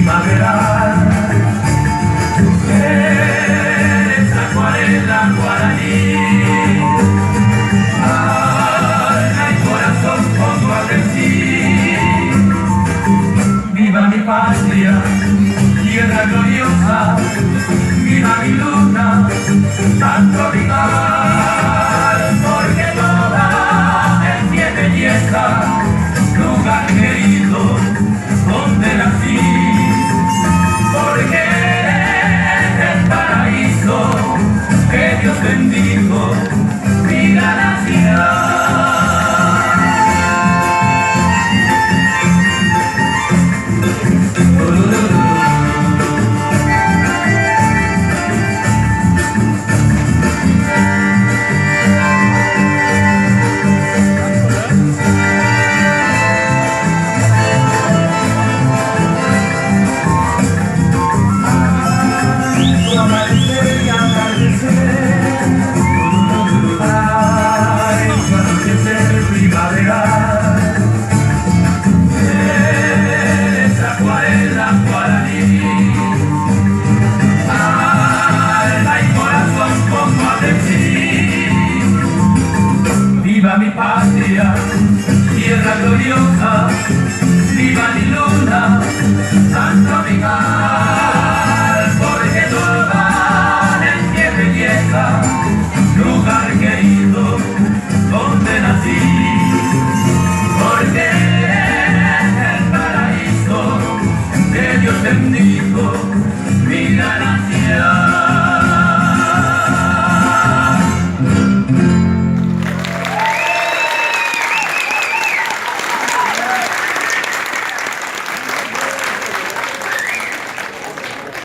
primaveral. Eres acuarela guaraní, alma y corazón pongo a decir. Viva mi patria, tierra gloriosa, viva mi luna, tan tropical, porque toda es mi belleza, lugar querido donde nací, porque eres el paraíso que Dios bendijo mi gran nación. Viva mi patria, tierra gloriosa, viva mi luna, tan tropical.